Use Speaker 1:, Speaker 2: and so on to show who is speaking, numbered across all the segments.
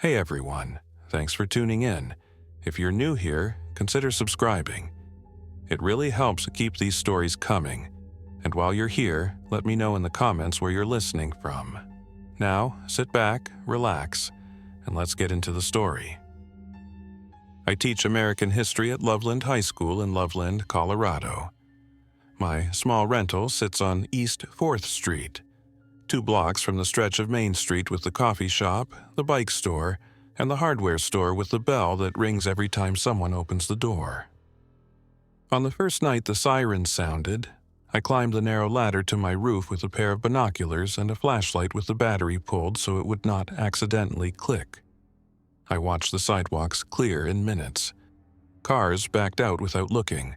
Speaker 1: Hey everyone, thanks for tuning in. If you're new here, consider subscribing. It really helps keep these stories coming. And while you're here, let me know in the comments where you're listening from. Now, sit back, relax, and let's get into the story. I teach American history at Loveland High School in Loveland, Colorado. My small rental sits on East 4th Street, 2 blocks from the stretch of Main Street with the coffee shop, the bike store, and the hardware store with the bell that rings every time someone opens the door. On the first night the sirens sounded, I climbed the narrow ladder to my roof with a pair of binoculars and a flashlight with the battery pulled so it would not accidentally click. I watched the sidewalks clear in minutes. Cars backed out without looking.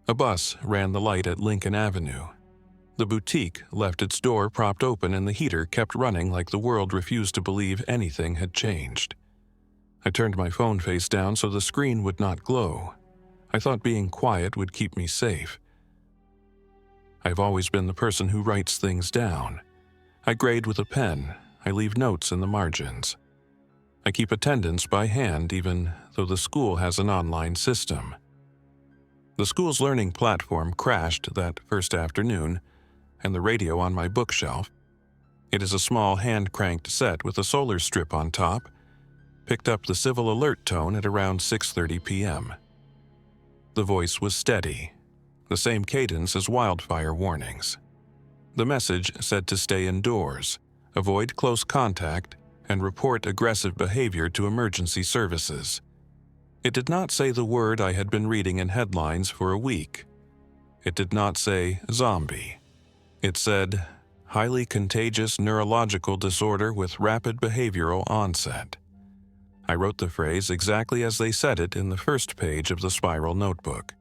Speaker 1: A bus ran the light at Lincoln Avenue. The boutique left its door propped open and the heater kept running like the world refused to believe anything had changed. I turned my phone face down so the screen would not glow. I thought being quiet would keep me safe. I've always been the person who writes things down. I grade with a pen. I leave notes in the margins. I keep attendance by hand even though the school has an online system. The school's learning platform crashed that first afternoon, and the radio on my bookshelf, it is a small hand-cranked set with a solar strip on top, picked up the civil alert tone at around 6:30 p.m. The voice was steady, the same cadence as wildfire warnings. The message said to stay indoors, avoid close contact, and report aggressive behavior to emergency services. It did not say the word I had been reading in headlines for a week. It did not say zombie. It said, highly contagious neurological disorder with rapid behavioral onset. I wrote the phrase exactly as they said it in the first page of the spiral notebook.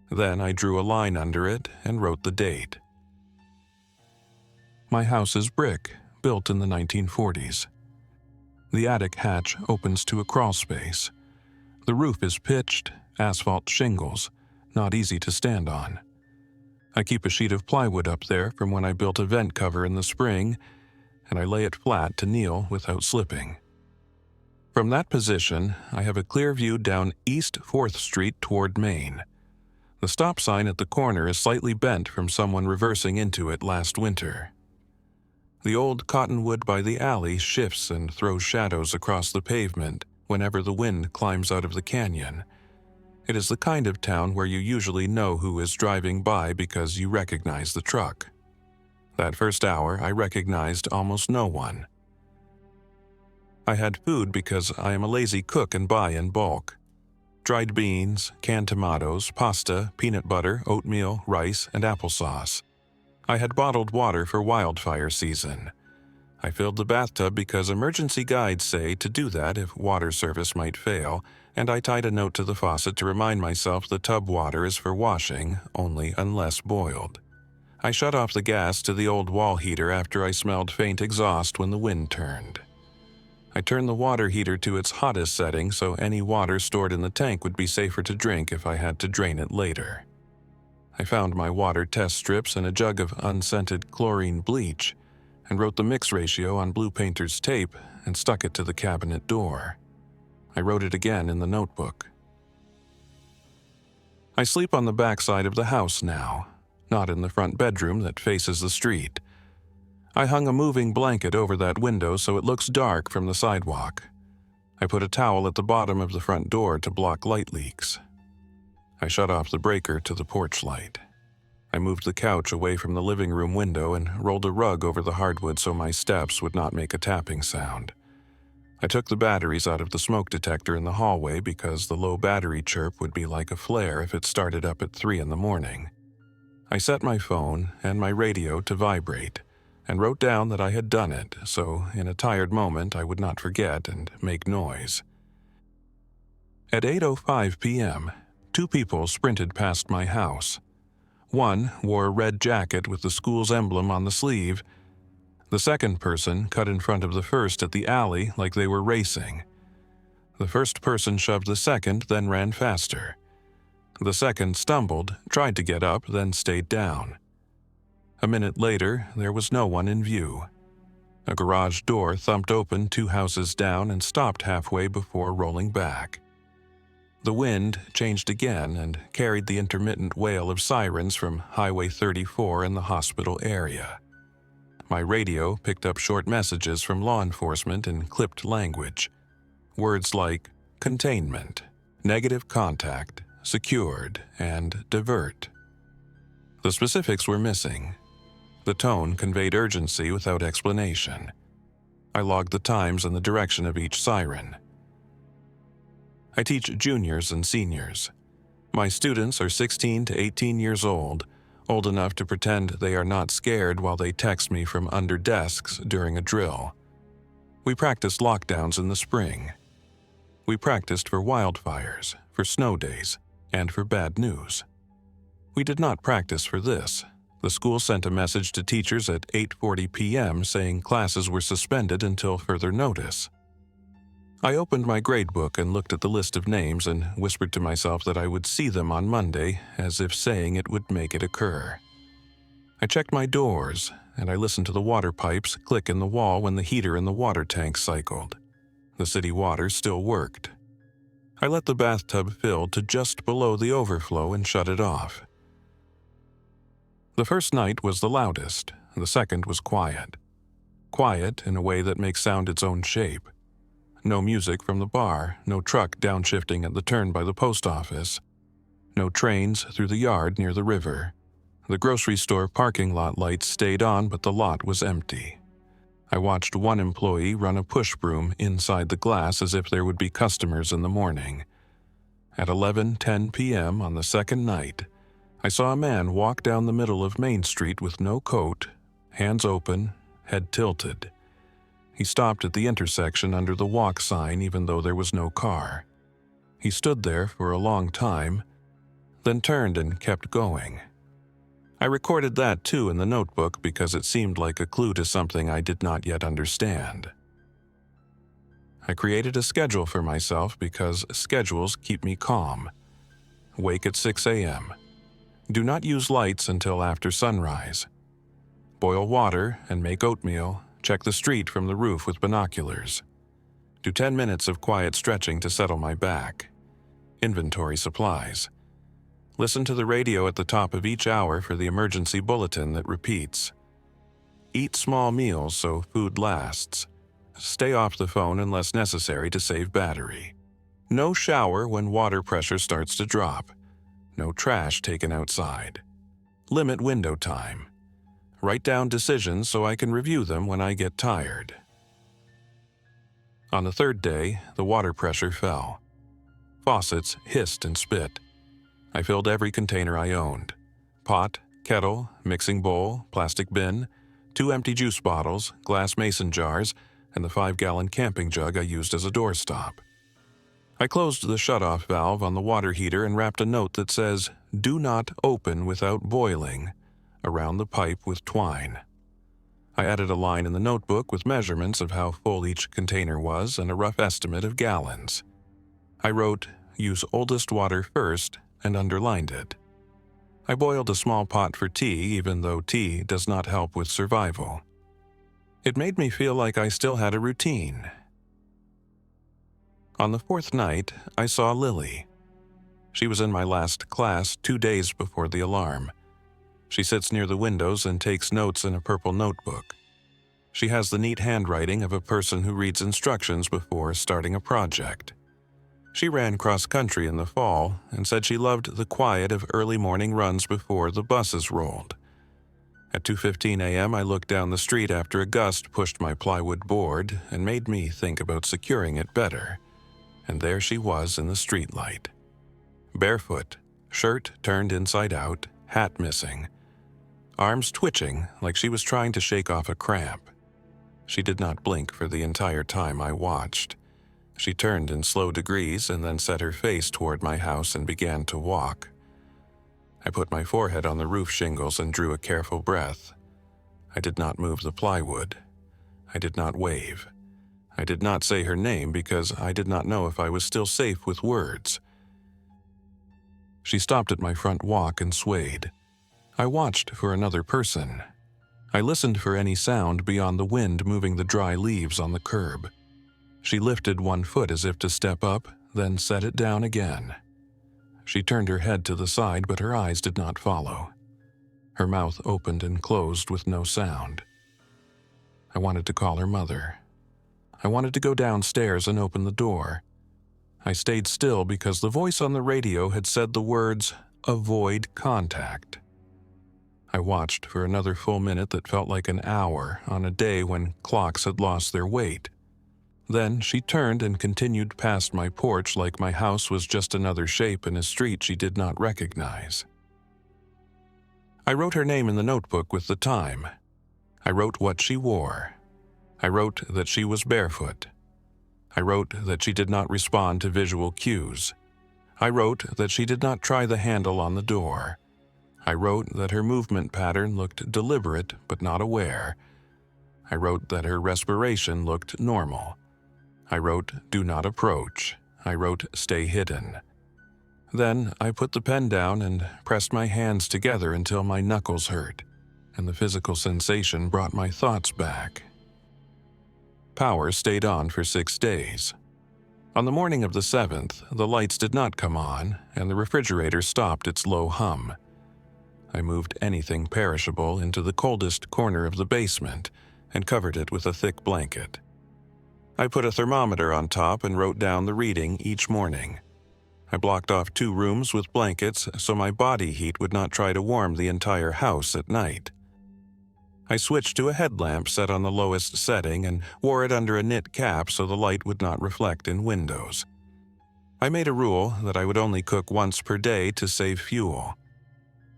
Speaker 1: Then I drew a line under it and wrote the date. My house is brick, built in the 1940s. The attic hatch opens to a crawl space. The roof is pitched, asphalt shingles, not easy to stand on. I keep a sheet of plywood up there from when I built a vent cover in the spring, and I lay it flat to kneel without slipping. From that position, I have a clear view down East 4th Street toward Main. The stop sign at the corner is slightly bent from someone reversing into it last winter. The old cottonwood by the alley shifts and throws shadows across the pavement whenever the wind climbs out of the canyon. It is the kind of town where you usually know who is driving by because you recognize the truck. That first hour, I recognized almost no one. I had food because I am a lazy cook and buy in bulk. Dried beans, canned tomatoes, pasta, peanut butter, oatmeal, rice, and applesauce. I had bottled water for wildfire season. I filled the bathtub because emergency guides say to do that if water service might fail, and I tied a note to the faucet to remind myself the tub water is for washing, only unless boiled. I shut off the gas to the old wall heater after I smelled faint exhaust when the wind turned. I turned the water heater to its hottest setting so any water stored in the tank would be safer to drink if I had to drain it later. I found my water test strips and a jug of unscented chlorine bleach, and wrote the mix ratio on blue painter's tape and stuck it to the cabinet door. I wrote it again in the notebook. I sleep on the back side of the house now, not in the front bedroom that faces the street. I hung a moving blanket over that window so it looks dark from the sidewalk. I put a towel at the bottom of the front door to block light leaks. I shut off the breaker to the porch light. I moved the couch away from the living room window and rolled a rug over the hardwood so my steps would not make a tapping sound. I took the batteries out of the smoke detector in the hallway because the low battery chirp would be like a flare if it started up at 3 in the morning. I set my phone and my radio to vibrate and wrote down that I had done it so in a tired moment I would not forget and make noise. At 8:05 p.m., 2 people sprinted past my house. One wore a red jacket with the school's emblem on the sleeve. The second person cut in front of the first at the alley like they were racing. The first person shoved the second, then ran faster. The second stumbled, tried to get up, then stayed down. A minute later, there was no one in view. A garage door thumped open 2 houses down and stopped halfway before rolling back. The wind changed again and carried the intermittent wail of sirens from Highway 34 in the hospital area. My radio picked up short messages from law enforcement in clipped language. Words like containment, negative contact, secured, and divert. The specifics were missing. The tone conveyed urgency without explanation. I logged the times and the direction of each siren. I teach juniors and seniors. My students are 16 to 18 years old enough to pretend they are not scared while they text me from under desks during a drill. We practiced lockdowns in the spring. We practiced for wildfires, for snow days, and for bad news. We did not practice for this. The school sent a message to teachers at 8:40 p.m. saying classes were suspended until further notice. I opened my gradebook and looked at the list of names and whispered to myself that I would see them on Monday, as if saying it would make it occur. I checked my doors, and I listened to the water pipes click in the wall when the heater in the water tank cycled. The city water still worked. I let the bathtub fill to just below the overflow and shut it off. The first night was the loudest, the second was quiet. Quiet in a way that makes sound its own shape. No music from the bar, no truck downshifting at the turn by the post office. No trains through the yard near the river. The grocery store parking lot lights stayed on, but the lot was empty. I watched one employee run a push broom inside the glass as if there would be customers in the morning. At 11:10 p.m. on the second night, I saw a man walk down the middle of Main Street with no coat, hands open, head tilted. He stopped at the intersection under the walk sign even though there was no car. He stood there for a long time, then turned and kept going. I recorded that too in the notebook because it seemed like a clue to something I did not yet understand. I created a schedule for myself because schedules keep me calm. Wake at 6 a.m. Do not use lights until after sunrise. Boil water and make oatmeal. Check the street from the roof with binoculars. Do 10 minutes of quiet stretching to settle my back. Inventory supplies. Listen to the radio at the top of each hour for the emergency bulletin that repeats. Eat small meals so food lasts. Stay off the phone unless necessary to save battery. No shower when water pressure starts to drop. No trash taken outside. Limit window time. Write down decisions so I can review them when I get tired. On the third day, the water pressure fell. Faucets hissed and spit. I filled every container I owned. Pot, kettle, mixing bowl, plastic bin, 2 empty juice bottles, glass mason jars, and the 5-gallon camping jug I used as a doorstop. I closed the shutoff valve on the water heater and wrapped a note that says, "Do not open without boiling," around the pipe with twine. I added a line in the notebook with measurements of how full each container was and a rough estimate of gallons. I wrote, "Use oldest water first," and underlined it. I boiled a small pot for tea, even though tea does not help with survival. It made me feel like I still had a routine. On the fourth night, I saw Lily. She was in my last class 2 days before the alarm. She sits near the windows and takes notes in a purple notebook. She has the neat handwriting of a person who reads instructions before starting a project. She ran cross-country in the fall and said she loved the quiet of early morning runs before the buses rolled. At 2:15 a.m., I looked down the street after a gust pushed my plywood board and made me think about securing it better. And there she was in the streetlight. Barefoot, shirt turned inside out, hat missing. Arms twitching like she was trying to shake off a cramp. She did not blink for the entire time I watched. She turned in slow degrees and then set her face toward my house and began to walk. I put my forehead on the roof shingles and drew a careful breath. I did not move the plywood. I did not wave. I did not say her name because I did not know if I was still safe with words. She stopped at my front walk and swayed. I watched for another person. I listened for any sound beyond the wind moving the dry leaves on the curb. She lifted one foot as if to step up, then set it down again. She turned her head to the side, but her eyes did not follow. Her mouth opened and closed with no sound. I wanted to call her mother. I wanted to go downstairs and open the door. I stayed still because the voice on the radio had said the words, "Avoid contact." I watched for another full minute that felt like an hour on a day when clocks had lost their weight. Then she turned and continued past my porch like my house was just another shape in a street she did not recognize. I wrote her name in the notebook with the time. I wrote what she wore. I wrote that she was barefoot. I wrote that she did not respond to visual cues. I wrote that she did not try the handle on the door. I wrote that her movement pattern looked deliberate but not aware. I wrote that her respiration looked normal. I wrote, "Do not approach." I wrote, "Stay hidden." Then I put the pen down and pressed my hands together until my knuckles hurt, and the physical sensation brought my thoughts back. Power stayed on for 6 days. On the morning of the 7th, the lights did not come on, and the refrigerator stopped its low hum. I moved anything perishable into the coldest corner of the basement and covered it with a thick blanket. I put a thermometer on top and wrote down the reading each morning. I blocked off 2 rooms with blankets so my body heat would not try to warm the entire house at night. I switched to a headlamp set on the lowest setting and wore it under a knit cap so the light would not reflect in windows. I made a rule that I would only cook once per day to save fuel.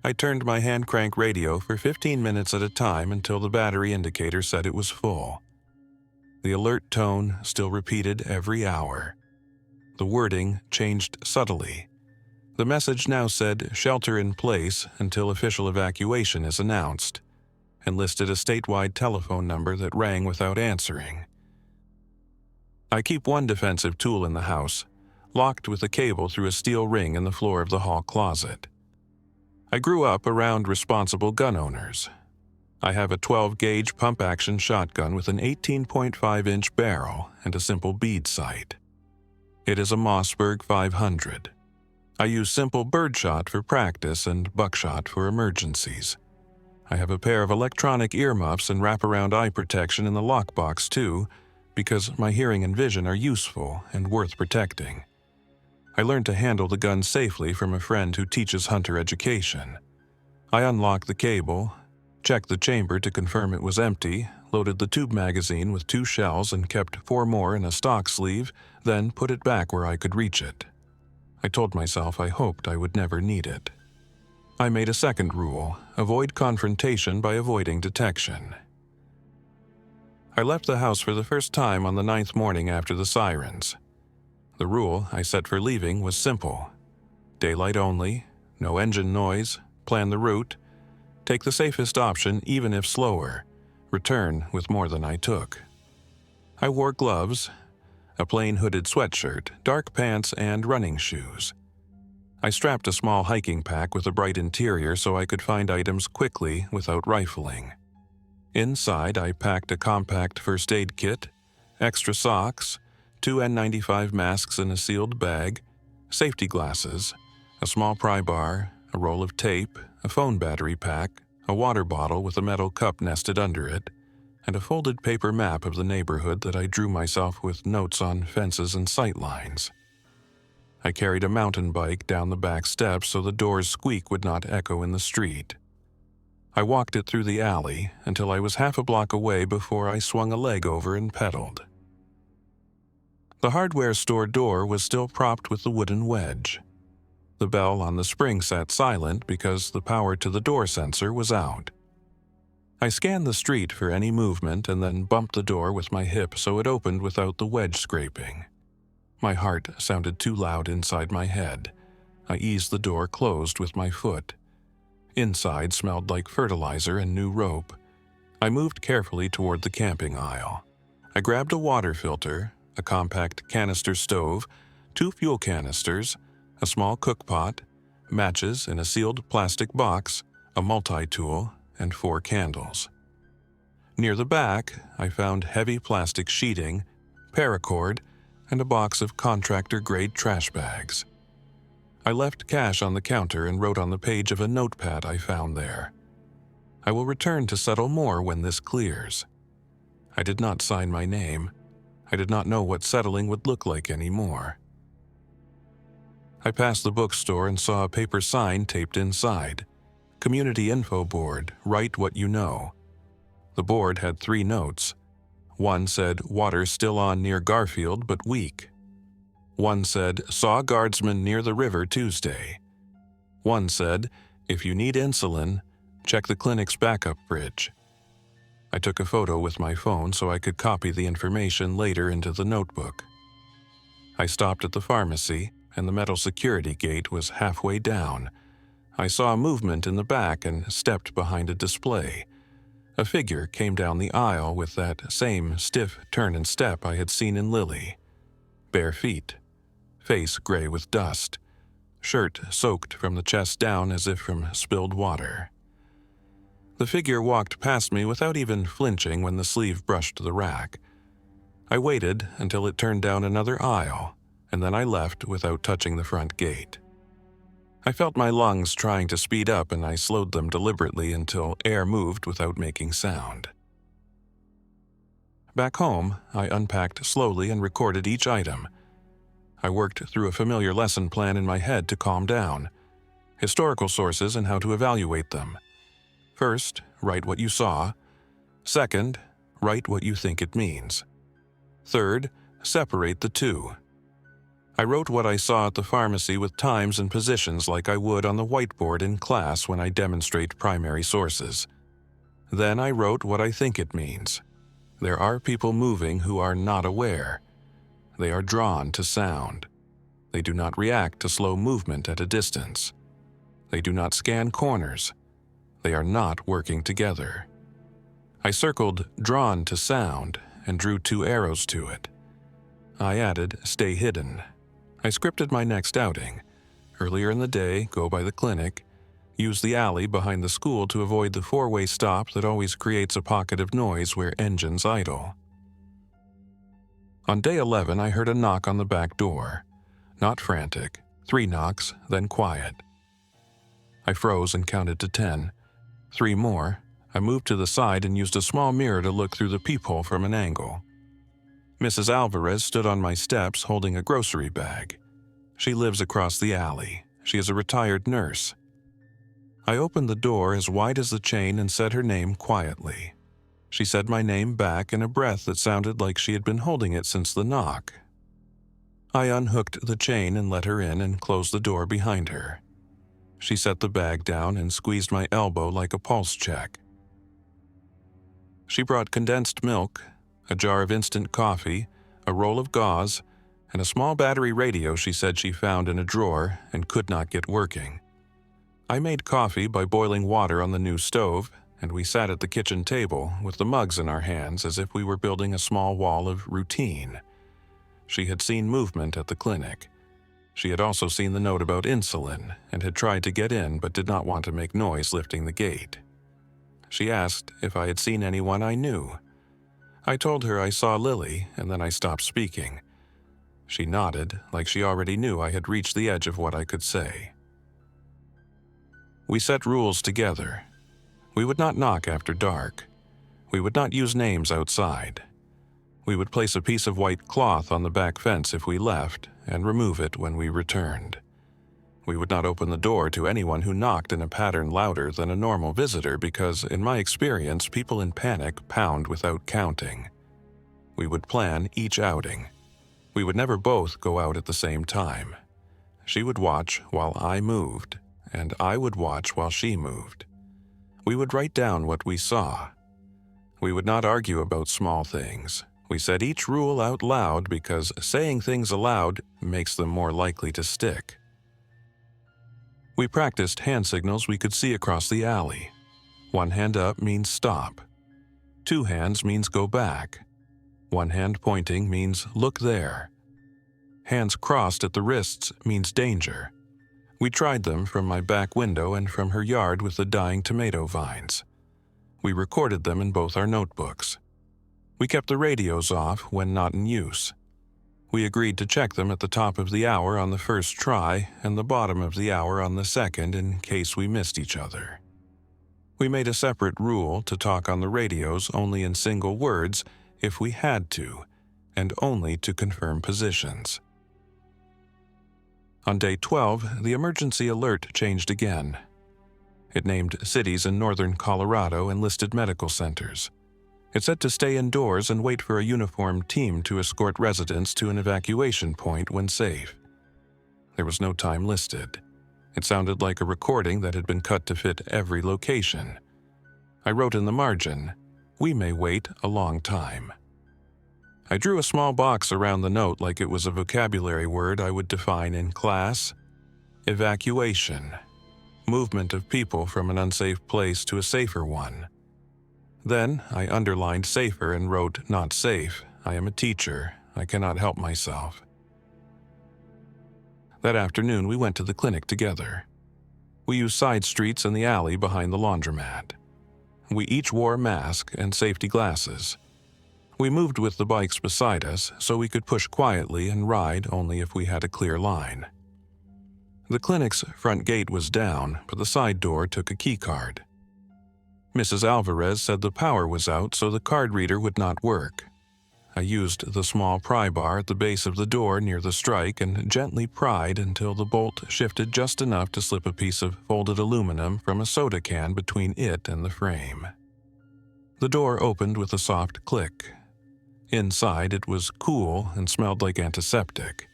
Speaker 1: I turned my hand crank radio for 15 minutes at a time until the battery indicator said it was full. The alert tone still repeated every hour. The wording changed subtly. The message now said "shelter in place until official evacuation is announced," and listed a statewide telephone number that rang without answering. I keep one defensive tool in the house, locked with a cable through a steel ring in the floor of the hall closet. I grew up around responsible gun owners. I have a 12-gauge pump-action shotgun with an 18.5-inch barrel and a simple bead sight. It is a Mossberg 500. I use simple birdshot for practice and buckshot for emergencies. I have a pair of electronic earmuffs and wraparound eye protection in the lockbox too, because my hearing and vision are useful and worth protecting. I learned to handle the gun safely from a friend who teaches hunter education. I unlocked the cable, checked the chamber to confirm it was empty, loaded the tube magazine with 2 shells and kept 4 more in a stock sleeve, then put it back where I could reach it. I told myself I hoped I would never need it. I made a second rule: avoid confrontation by avoiding detection. I left the house for the first time on the 9th morning after the sirens. The rule I set for leaving was simple: daylight only, no engine noise, plan the route, take the safest option even if slower, return with more than I took. I wore gloves, a plain hooded sweatshirt, dark pants, and running shoes. I strapped a small hiking pack with a bright interior so I could find items quickly without rifling. Inside, I packed a compact first aid kit, extra socks, 2 N95 masks in a sealed bag, safety glasses, a small pry bar, a roll of tape, a phone battery pack, a water bottle with a metal cup nested under it, and a folded paper map of the neighborhood that I drew myself with notes on fences and sight lines. I carried a mountain bike down the back steps so the door's squeak would not echo in the street. I walked it through the alley until I was half a block away before I swung a leg over and pedaled. The hardware store door was still propped with the wooden wedge. The bell on the spring sat silent because the power to the door sensor was out. I scanned the street for any movement and then bumped the door with my hip so it opened without the wedge scraping. My heart sounded too loud inside my head. I eased the door closed with my foot. Inside smelled like fertilizer and new rope. I moved carefully toward the camping aisle. I grabbed a water filter, a compact canister stove, 2 fuel canisters, a small cookpot, matches in a sealed plastic box, a multi-tool, and 4 candles. Near the back, I found heavy plastic sheeting, paracord, and a box of contractor-grade trash bags. I left cash on the counter and wrote on the page of a notepad I found there. I will return to settle more when this clears. I did not sign my name. I did not know what settling would look like anymore. I passed the bookstore and saw a paper sign taped inside. Community info board, write what you know. The board had 3 notes. One said, water still on near Garfield but weak. One said, saw guardsman near the river Tuesday. One said, if you need insulin, check the clinic's backup bridge. I took a photo with my phone so I could copy the information later into the notebook. I stopped at the pharmacy, and the metal security gate was halfway down. I saw movement in the back and stepped behind a display. A figure came down the aisle with that same stiff turn and step I had seen in Lily. Bare feet, face gray with dust, shirt soaked from the chest down as if from spilled water. The figure walked past me without even flinching when the sleeve brushed the rack. I waited until it turned down another aisle, and then I left without touching the front gate. I felt my lungs trying to speed up, and I slowed them deliberately until air moved without making sound. Back home, I unpacked slowly and recorded each item. I worked through a familiar lesson plan in my head to calm down. Historical sources and how to evaluate them. First, write what you saw. Second, write what you think it means. Third, separate the two. I wrote what I saw at the pharmacy with times and positions like I would on the whiteboard in class when I demonstrate primary sources. Then I wrote what I think it means. There are people moving who are not aware. They are drawn to sound. They do not react to slow movement at a distance. They do not scan corners. They are not working together. I circled drawn to sound and drew 2 arrows to it. I added stay hidden. I scripted my next outing. Earlier in the day, go by the clinic. Use the alley behind the school to avoid the 4-way stop that always creates a pocket of noise where engines idle. On day 11, I heard a knock on the back door. Not frantic. 3 knocks, then quiet. I froze and counted to 10. 3 more. I moved to the side and used a small mirror to look through the peephole from an angle. Mrs. Alvarez stood on my steps holding a grocery bag. She lives across the alley. She is a retired nurse. I opened the door as wide as the chain and said her name quietly. She said my name back in a breath that sounded like she had been holding it since the knock. I unhooked the chain and let her in and closed the door behind her. She set the bag down and squeezed my elbow like a pulse check. She brought condensed milk, a jar of instant coffee, a roll of gauze, and a small battery radio she said she found in a drawer and could not get working. I made coffee by boiling water on the new stove, and we sat at the kitchen table with the mugs in our hands as if we were building a small wall of routine. She had seen movement at the clinic. She had also seen the note about insulin and had tried to get in but did not want to make noise lifting the gate. She asked if I had seen anyone I knew. I told her I saw Lily, and then I stopped speaking. She nodded, like she already knew I had reached the edge of what I could say. We set rules together. We would not knock after dark. We would not use names outside. We would place a piece of white cloth on the back fence if we left, and remove it when we returned. We would not open the door to anyone who knocked in a pattern louder than a normal visitor because, in my experience, people in panic pound without counting. We would plan each outing. We would never both go out at the same time. She would watch while I moved, and I would watch while she moved. We would write down what we saw. We would not argue about small things. We said each rule out loud because saying things aloud makes them more likely to stick. We practiced hand signals we could see across the alley. 1 hand up means stop. 2 hands means go back. 1 hand pointing means look there. Hands crossed at the wrists means danger. We tried them from my back window and from her yard with the dying tomato vines. We recorded them in both our notebooks. We kept the radios off when not in use. We agreed to check them at the top of the hour on the first try and the bottom of the hour on the second in case we missed each other. We made a separate rule to talk on the radios only in single words if we had to, and only to confirm positions. On day 12, the emergency alert changed again. It named cities in northern Colorado and listed medical centers. It said to stay indoors and wait for a uniformed team to escort residents to an evacuation point when safe. There was no time listed. It sounded like a recording that had been cut to fit every location. I wrote in the margin, "We may wait a long time." I drew a small box around the note like it was a vocabulary word I would define in class. Evacuation. Movement of people from an unsafe place to a safer one. Then I underlined safer and wrote, "Not safe. I am a teacher. I cannot help myself." That afternoon, we went to the clinic together. We used side streets and the alley behind the laundromat. We each wore a mask and safety glasses. We moved with the bikes beside us so we could push quietly and ride only if we had a clear line. The clinic's front gate was down, but the side door took a key card. Mrs. Alvarez said the power was out so the card reader would not work. I used the small pry bar at the base of the door near the strike and gently pried until the bolt shifted just enough to slip a piece of folded aluminum from a soda can between it and the frame. The door opened with a soft click. Inside, it was cool and smelled like antiseptic.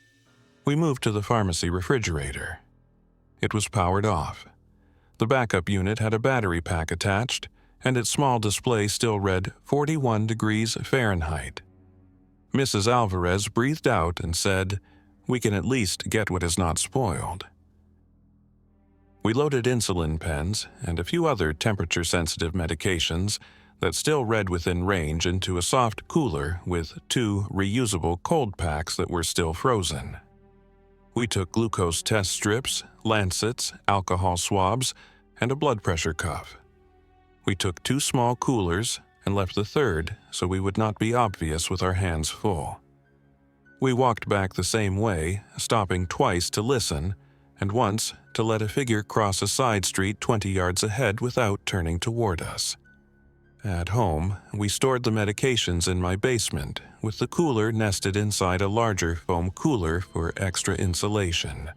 Speaker 1: We moved to the pharmacy refrigerator. It was powered off. The backup unit had a battery pack attached, and its small display still read 41 degrees Fahrenheit. Mrs. Alvarez breathed out and said, "We can at least get what is not spoiled." We loaded insulin pens and a few other temperature-sensitive medications that still read within range into a soft cooler with 2 reusable cold packs that were still frozen. We took glucose test strips, lancets, alcohol swabs, and a blood pressure cuff. We took 2 small coolers and left the third so we would not be obvious with our hands full. We walked back the same way, stopping twice to listen, and once to let a figure cross a side street 20 yards ahead without turning toward us. At home, we stored the medications in my basement, with the cooler nested inside a larger foam cooler for extra insulation.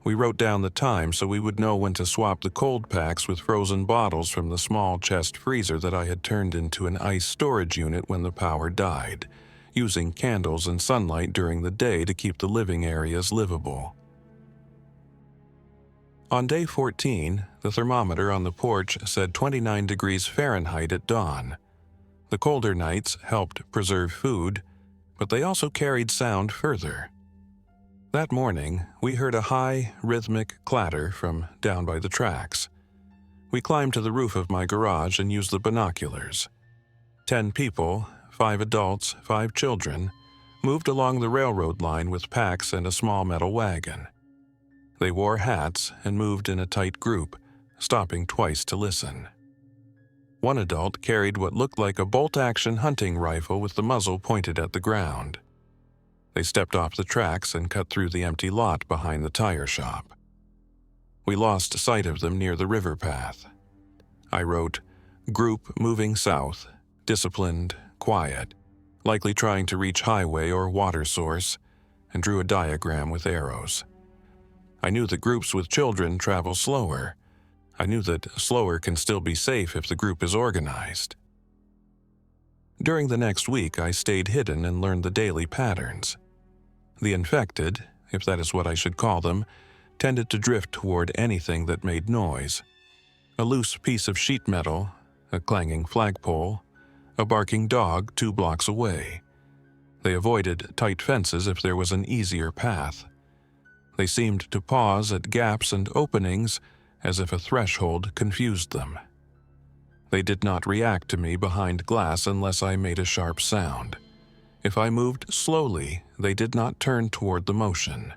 Speaker 1: We wrote down the time so we would know when to swap the cold packs with frozen bottles from the small chest freezer that I had turned into an ice storage unit when the power died, using candles and sunlight during the day to keep the living areas livable. On day 14, the thermometer on the porch said 29 degrees Fahrenheit at dawn. The colder nights helped preserve food, but they also carried sound further. That morning, we heard a high, rhythmic clatter from down by the tracks. We climbed to the roof of my garage and used the binoculars. 10 people, 5 adults, 5 children, moved along the railroad line with packs and a small metal wagon. They wore hats and moved in a tight group, stopping twice to listen. One adult carried what looked like a bolt-action hunting rifle with the muzzle pointed at the ground. They stepped off the tracks and cut through the empty lot behind the tire shop. We lost sight of them near the river path. I wrote, "Group moving south, disciplined, quiet, likely trying to reach highway or water source," and drew a diagram with arrows. I knew that groups with children travel slower. I knew that slower can still be safe if the group is organized. During the next week, I stayed hidden and learned the daily patterns. The infected, if that is what I should call them, tended to drift toward anything that made noise. A loose piece of sheet metal, a clanging flagpole, a barking dog 2 blocks away. They avoided tight fences if there was an easier path. They seemed to pause at gaps and openings as if a threshold confused them. They did not react to me behind glass unless I made a sharp sound. If I moved slowly, they did not turn toward the motion.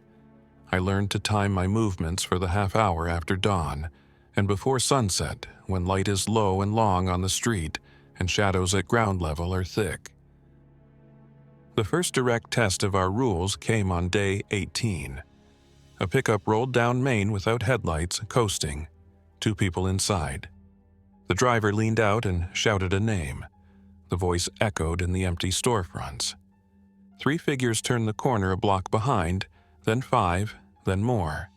Speaker 1: I learned to time my movements for the half hour after dawn, and before sunset, when light is low and long on the street and shadows at ground level are thick. The first direct test of our rules came on day 18. A pickup rolled down Main without headlights, coasting. 2 people inside. The driver leaned out and shouted a name. The voice echoed in the empty storefronts. 3 figures turned the corner a block behind, then 5, then more.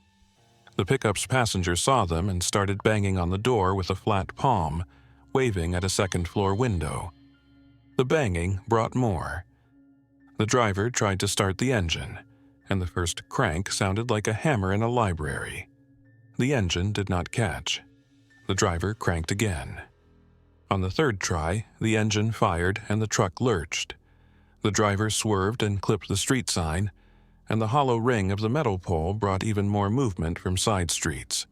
Speaker 1: The pickup's passenger saw them and started banging on the door with a flat palm, waving at a second-floor window. The banging brought more. The driver tried to start the engine, and the first crank sounded like a hammer in a library. The engine did not catch. The driver cranked again. On the third try, the engine fired and the truck lurched. The driver swerved and clipped the street sign, and the hollow ring of the metal pole brought even more movement from side streets.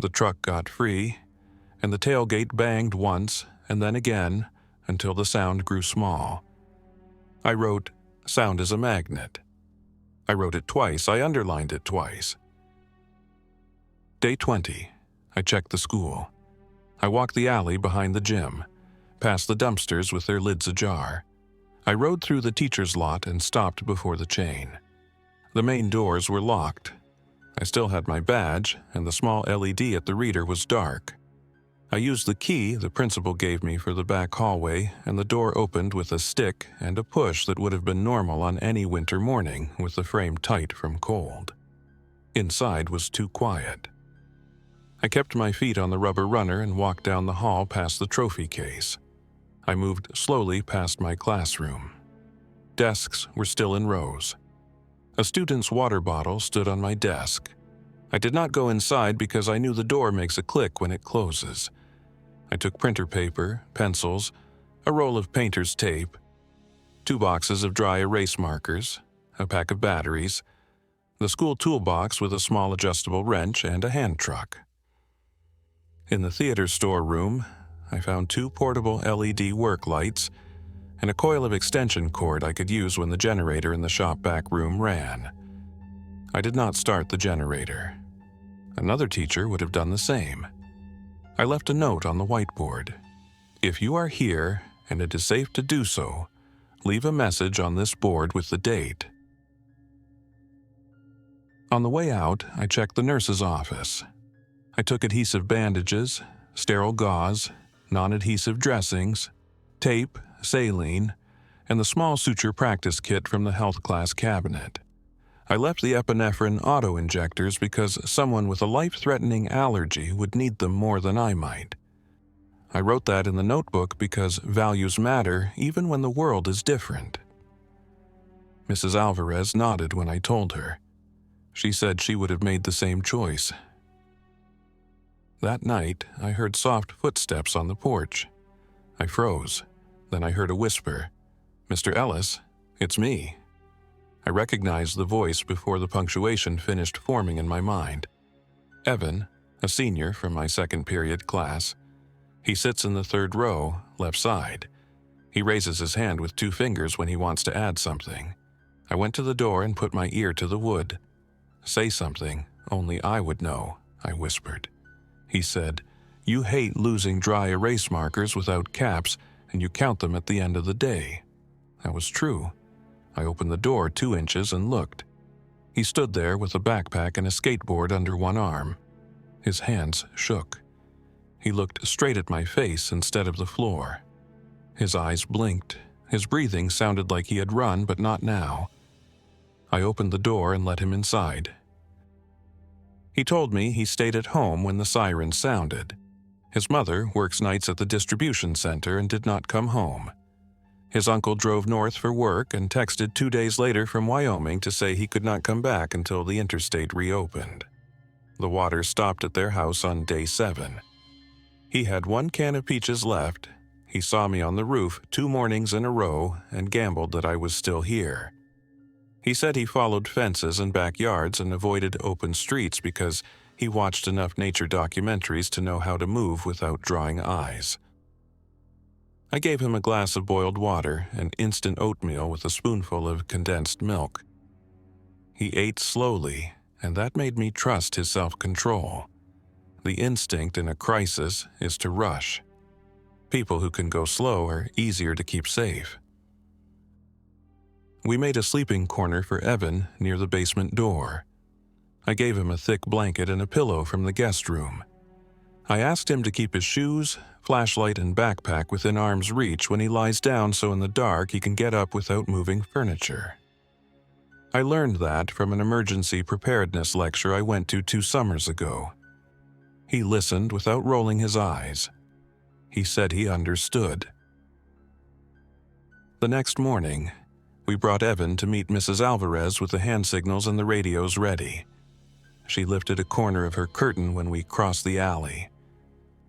Speaker 1: The truck got free, and the tailgate banged once and then again until the sound grew small. I wrote, "Sound is a magnet." I wrote it twice, I underlined it twice. Day 20. I checked the school. I walked the alley behind the gym, past the dumpsters with their lids ajar. I rode through the teacher's lot and stopped before the chain. The main doors were locked. I still had my badge, and the small LED at the reader was dark. I used the key the principal gave me for the back hallway, and the door opened with a stick and a push that would have been normal on any winter morning with the frame tight from cold. Inside was too quiet. I kept my feet on the rubber runner and walked down the hall past the trophy case. I moved slowly past my classroom. Desks were still in rows. A student's water bottle stood on my desk. I did not go inside because I knew the door makes a click when it closes. I took printer paper, pencils, a roll of painter's tape, 2 boxes of dry erase markers, a pack of batteries, the school toolbox with a small adjustable wrench, and a hand truck. In the theater storeroom, I found 2 portable LED work lights and a coil of extension cord I could use when the generator in the shop back room ran. I did not start the generator. Another teacher would have done the same. I left a note on the whiteboard. If you are here and it is safe to do so, leave a message on this board with the date. On the way out, I checked the nurse's office. I took adhesive bandages, sterile gauze, non-adhesive dressings, tape, saline, and the small suture practice kit from the health class cabinet. I left the epinephrine auto-injectors because someone with a life-threatening allergy would need them more than I might. I wrote that in the notebook because values matter even when the world is different. Mrs. Alvarez nodded when I told her. She said she would have made the same choice. That night, I heard soft footsteps on the porch. I froze. Then I heard a whisper, "Mr. Ellis, it's me." I recognized the voice before the punctuation finished forming in my mind. Evan, a senior from my second period class. He sits in the 3rd row, left side. He raises his hand with 2 fingers when he wants to add something. I went to the door and put my ear to the wood. "Say something, only I would know," I whispered. He said, "You hate losing dry erase markers without caps, and you count them at the end of the day." That was true. I opened the door 2 inches and looked. He stood there with a backpack and a skateboard under one arm. His hands shook. He looked straight at my face instead of the floor. His eyes blinked. His breathing sounded like he had run, but not now. I opened the door and let him inside. He told me he stayed at home when the sirens sounded. His mother works nights at the distribution center and did not come home. His uncle drove north for work and texted 2 days later from Wyoming to say he could not come back until the interstate reopened. The water stopped at their house on day 7. He had 1 can of peaches left. He saw me on the roof 2 mornings in a row and gambled that I was still here. He said he followed fences and backyards and avoided open streets because he watched enough nature documentaries to know how to move without drawing eyes. I gave him a glass of boiled water and instant oatmeal with a spoonful of condensed milk. He ate slowly, and that made me trust his self-control. The instinct in a crisis is to rush. People who can go slow are easier to keep safe. We made a sleeping corner for Evan near the basement door. I gave him a thick blanket and a pillow from the guest room. I asked him to keep his shoes, flashlight, and backpack within arm's reach when he lies down so in the dark he can get up without moving furniture. I learned that from an emergency preparedness lecture I went to 2 summers ago. He listened without rolling his eyes. He said he understood. The next morning, we brought Evan to meet Mrs. Alvarez with the hand signals and the radios ready. She lifted a corner of her curtain when we crossed the alley.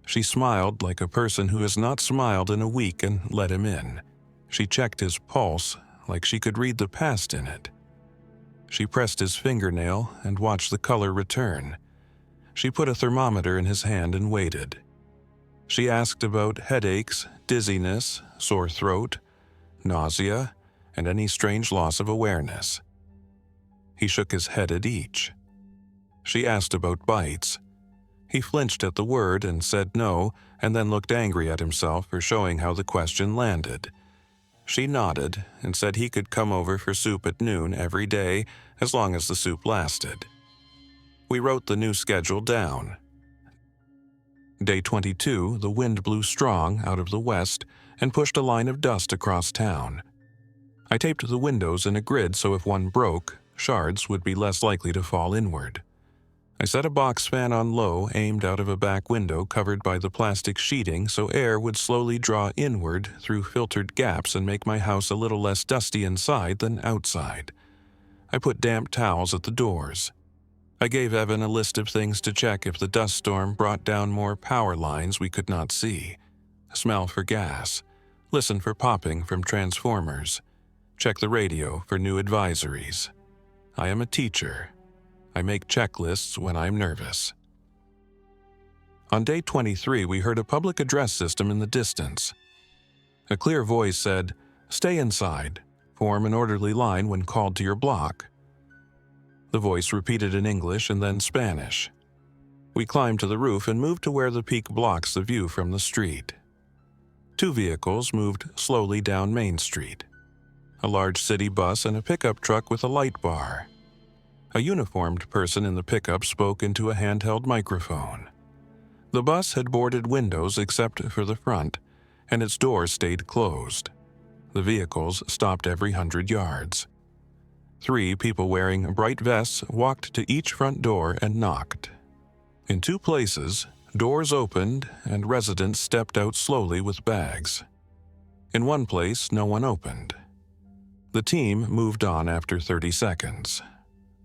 Speaker 1: She smiled like a person who has not smiled in a week and let him in. She checked his pulse like she could read the past in it. She pressed his fingernail and watched the color return. She put a thermometer in his hand and waited. She asked about headaches, dizziness, sore throat, nausea, and any strange loss of awareness. He shook his head at each. She asked about bites. He flinched at the word and said no, and then looked angry at himself for showing how the question landed. She nodded and said he could come over for soup at noon every day as long as the soup lasted. We wrote the new schedule down. Day 22, the wind blew strong out of the west and pushed a line of dust across town. I taped the windows in a grid so if one broke, shards would be less likely to fall inward. I set a box fan on low aimed out of a back window covered by the plastic sheeting so air would slowly draw inward through filtered gaps and make my house a little less dusty inside than outside. I put damp towels at the doors. I gave Evan a list of things to check if the dust storm brought down more power lines we could not see. Smell for gas. Listen for popping from transformers. Check the radio for new advisories. I am a teacher. I make checklists when I'm nervous. On day 23, we heard a public address system in the distance. A clear voice said, "Stay inside. Form an orderly line when called to your block." The voice repeated in English and then Spanish. We climbed to the roof and moved to where the peak blocks the view from the street. 2 vehicles moved slowly down Main Street. A large city bus and a pickup truck with a light bar. A uniformed person in the pickup spoke into a handheld microphone. The bus had boarded windows except for the front, and its doors stayed closed. The vehicles stopped every 100 yards. 3 people wearing bright vests walked to each front door and knocked. In 2 places, doors opened and residents stepped out slowly with bags. In 1 place, no one opened. The team moved on after 30 seconds.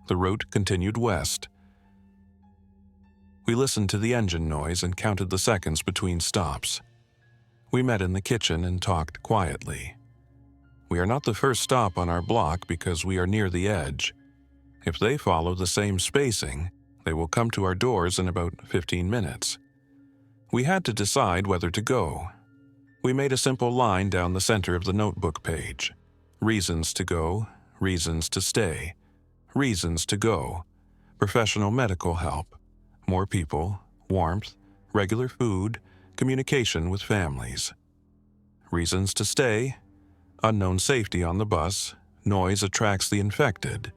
Speaker 1: The route continued west. We listened to the engine noise and counted the seconds between stops. We met in the kitchen and talked quietly. We are not the first stop on our block because we are near the edge. If they follow the same spacing, they will come to our doors in about 15 minutes. We had to decide whether to go. We made a simple line down the center of the notebook page. Reasons to go, reasons to stay. Reasons to go. Professional medical help. More people, warmth, regular food, communication with families. Reasons to stay. Unknown safety on the bus. Noise attracts the infected.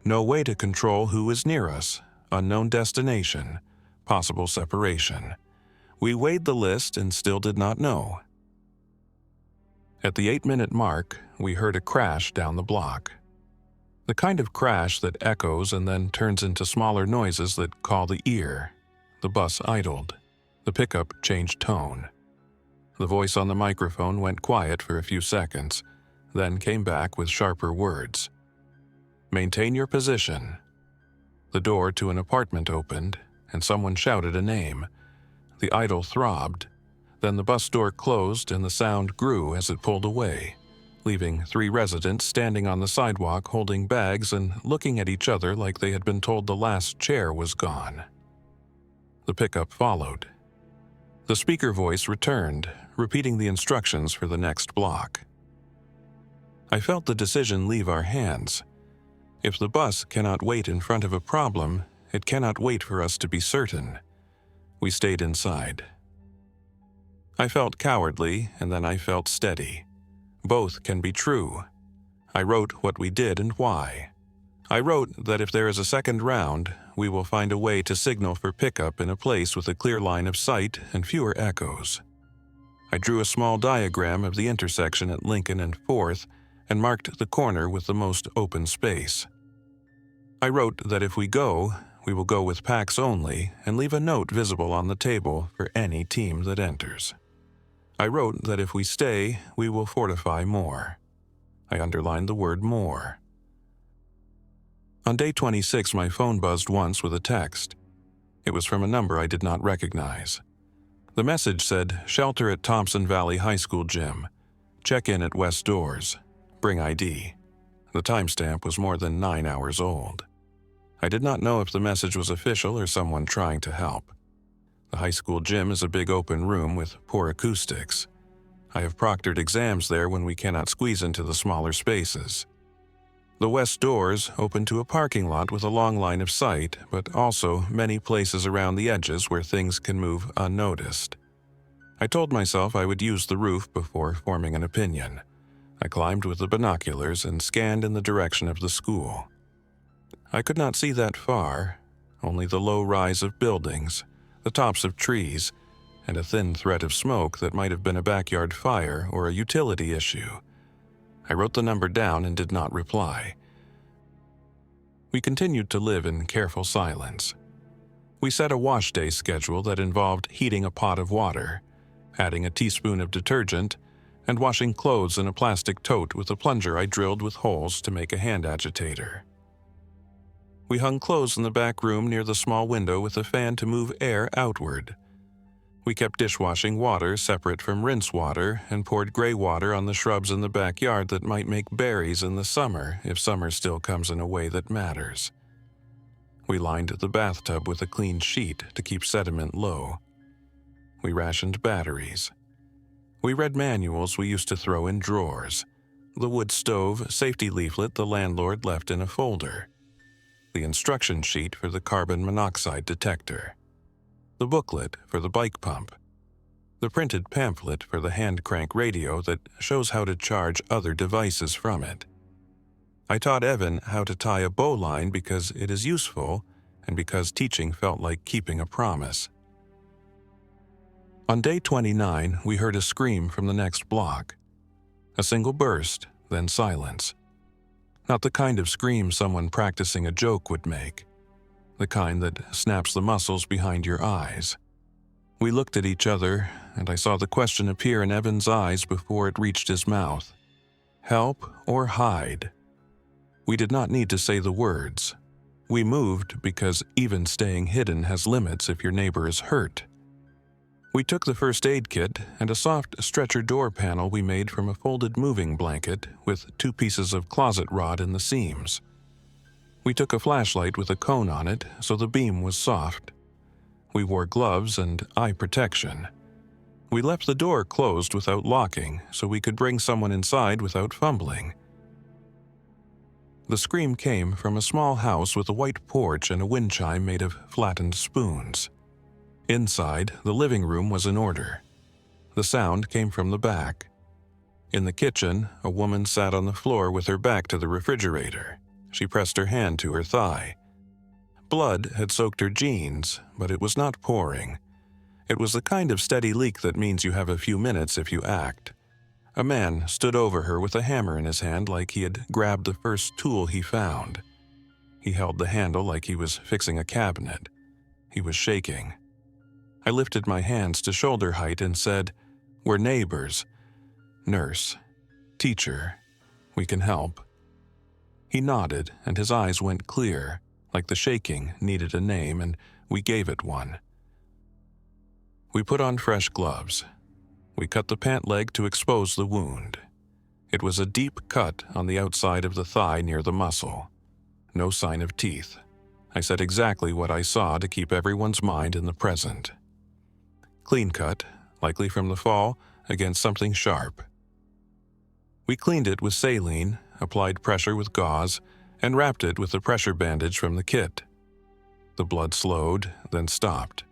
Speaker 1: No way to control who is near us. Unknown destination. Possible separation. We weighed the list and still did not know. At the 8-minute mark, we heard a crash down the block. The kind of crash that echoes and then turns into smaller noises that call the ear. The bus idled. The pickup changed tone. The voice on the microphone went quiet for a few seconds, then came back with sharper words. "Maintain your position." The door to an apartment opened, and someone shouted a name. The idol throbbed. Then the bus door closed and the sound grew as it pulled away, leaving 3 residents standing on the sidewalk holding bags and looking at each other like they had been told the last chair was gone. The pickup followed. The speaker voice returned, repeating the instructions for the next block. I felt the decision leave our hands. If the bus cannot wait in front of a problem, it cannot wait for us to be certain. We stayed inside. I felt cowardly, and then I felt steady. Both can be true. I wrote what we did and why. I wrote that if there is a second round, we will find a way to signal for pickup in a place with a clear line of sight and fewer echoes. I drew a small diagram of the intersection at Lincoln and 4th and marked the corner with the most open space. I wrote that if we go, we will go with packs only and leave a note visible on the table for any team that enters. I wrote that if we stay, we will fortify more. I underlined the word more. On day 26, my phone buzzed once with a text. It was from a number I did not recognize. The message said, "Shelter at Thompson Valley High School Gym. Check in at West Doors. Bring ID." The timestamp was more than 9 hours old. I did not know if the message was official or someone trying to help. The high school gym is a big open room with poor acoustics. I have proctored exams there when we cannot squeeze into the smaller spaces. The west doors open to a parking lot with a long line of sight, but also many places around the edges where things can move unnoticed. I told myself I would use the roof before forming an opinion. I climbed with the binoculars and scanned in the direction of the school. I could not see that far, only the low rise of buildings, the tops of trees, and a thin thread of smoke that might have been a backyard fire or a utility issue. I wrote the number down and did not reply. We continued to live in careful silence. We set a wash day schedule that involved heating a pot of water, adding a teaspoon of detergent, and washing clothes in a plastic tote with a plunger I drilled with holes to make a hand agitator. We hung clothes in the back room near the small window with a fan to move air outward. We kept dishwashing water separate from rinse water and poured gray water on the shrubs in the backyard that might make berries in the summer if summer still comes in a way that matters. We lined the bathtub with a clean sheet to keep sediment low. We rationed batteries. We read manuals we used to throw in drawers. The wood stove safety leaflet the landlord left in a folder. The instruction sheet for the carbon monoxide detector. The booklet for the bike pump. The printed pamphlet for the hand crank radio that shows how to charge other devices from it. I taught Evan how to tie a bowline because it is useful and because teaching felt like keeping a promise. On day 29, we heard a scream from the next block. A single burst, then silence. Not the kind of scream someone practicing a joke would make. The kind that snaps the muscles behind your eyes. We looked at each other, and I saw the question appear in Evan's eyes before it reached his mouth. Help or hide? We did not need to say the words. We moved because even staying hidden has limits if your neighbor is hurt. We took the first aid kit and a soft stretcher door panel we made from a folded moving blanket with 2 pieces of closet rod in the seams. We took a flashlight with a cone on it so the beam was soft. We wore gloves and eye protection. We left the door closed without locking so we could bring someone inside without fumbling. The scream came from a small house with a white porch and a wind chime made of flattened spoons. Inside, the living room was in order. The sound came from the back. In the kitchen, a woman sat on the floor with her back to the refrigerator. She pressed her hand to her thigh. Blood had soaked her jeans, but it was not pouring. It was the kind of steady leak that means you have a few minutes if you act. A man stood over her with a hammer in his hand like he had grabbed the first tool he found. He held the handle like he was fixing a cabinet. He was shaking. I lifted my hands to shoulder height and said, "We're neighbors. Nurse. Teacher. We can help." He nodded, and his eyes went clear, like the shaking needed a name, and we gave it one. We put on fresh gloves. We cut the pant leg to expose the wound. It was a deep cut on the outside of the thigh near the muscle. No sign of teeth. I said exactly what I saw to keep everyone's mind in the present. Clean cut, likely from the fall, against something sharp. We cleaned it with saline, applied pressure with gauze, and wrapped it with the pressure bandage from the kit. The blood slowed, then stopped.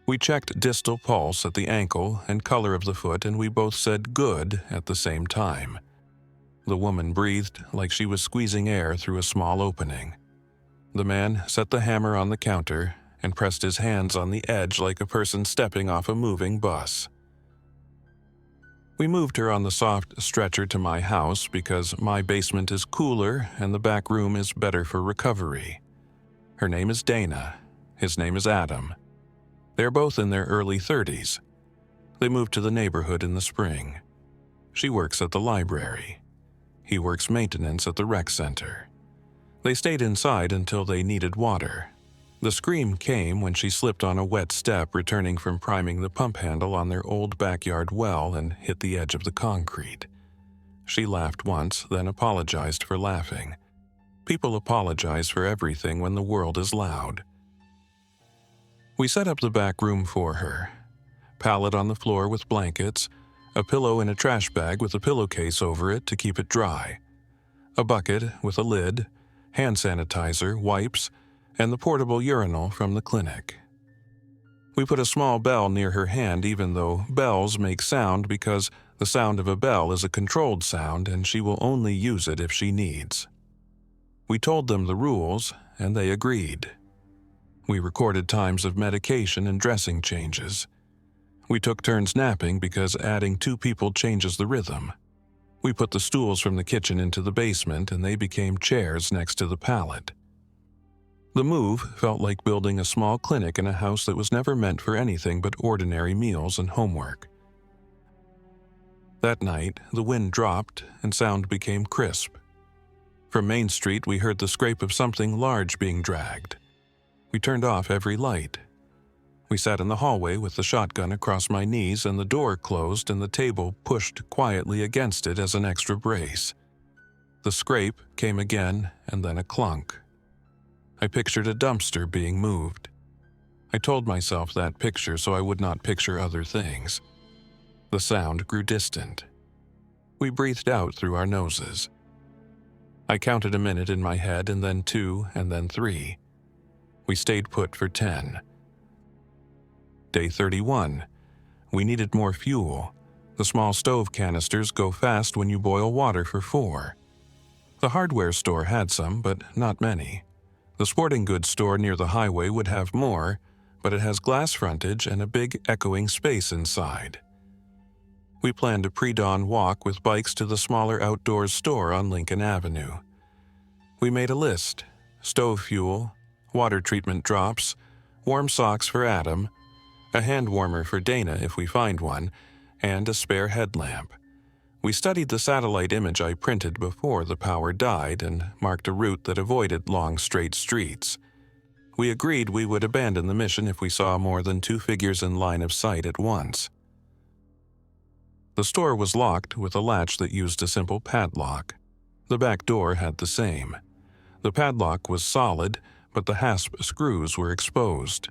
Speaker 1: We checked distal pulse at the ankle and color of the foot, and we both said good at the same time. The woman breathed like she was squeezing air through a small opening. The man set the hammer on the counter and pressed his hands on the edge like a person stepping off a moving bus. We moved her on the soft stretcher to my house because my basement is cooler and the back room is better for recovery. Her name is Dana. His name is Adam. They're both in their early 30s. They moved to the neighborhood in the spring. She works at the library. He works maintenance at the rec center. They stayed inside until they needed water. The scream came when she slipped on a wet step returning from priming the pump handle on their old backyard well and hit the edge of the concrete. She laughed once, then apologized for laughing. People apologize for everything when the world is loud. We set up the back room for her. Pallet on the floor with blankets, a pillow in a trash bag with a pillowcase over it to keep it dry, a bucket with a lid, hand sanitizer, wipes, and the portable urinal from the clinic. We put a small bell near her hand even though bells make sound because the sound of a bell is a controlled sound and she will only use it if she needs. We told them the rules and they agreed. We recorded times of medication and dressing changes. We took turns napping because adding 2 people changes the rhythm. We put the stools from the kitchen into the basement and they became chairs next to the pallet. The move felt like building a small clinic in a house that was never meant for anything but ordinary meals and homework. That night, the wind dropped and sound became crisp. From Main Street, we heard the scrape of something large being dragged. We turned off every light. We sat in the hallway with the shotgun across my knees and the door closed and the table pushed quietly against it as an extra brace. The scrape came again and then a clunk. I pictured a dumpster being moved. I told myself that picture so I would not picture other things. The sound grew distant. We breathed out through our noses. I counted a minute in my head and then 2 and then 3. We stayed put for 10. Day 31. We needed more fuel. The small stove canisters go fast when you boil water for 4. The hardware store had some, but not many. The sporting goods store near the highway would have more, but it has glass frontage and a big echoing space inside. We planned a pre-dawn walk with bikes to the smaller outdoors store on Lincoln Avenue. We made a list: stove fuel, water treatment drops, warm socks for Adam, a hand warmer for Dana if we find one, and a spare headlamp. We studied the satellite image I printed before the power died and marked a route that avoided long straight streets. We agreed we would abandon the mission if we saw more than 2 figures in line of sight at once. The store was locked with a latch that used a simple padlock. The back door had the same. The padlock was solid, but the hasp screws were exposed.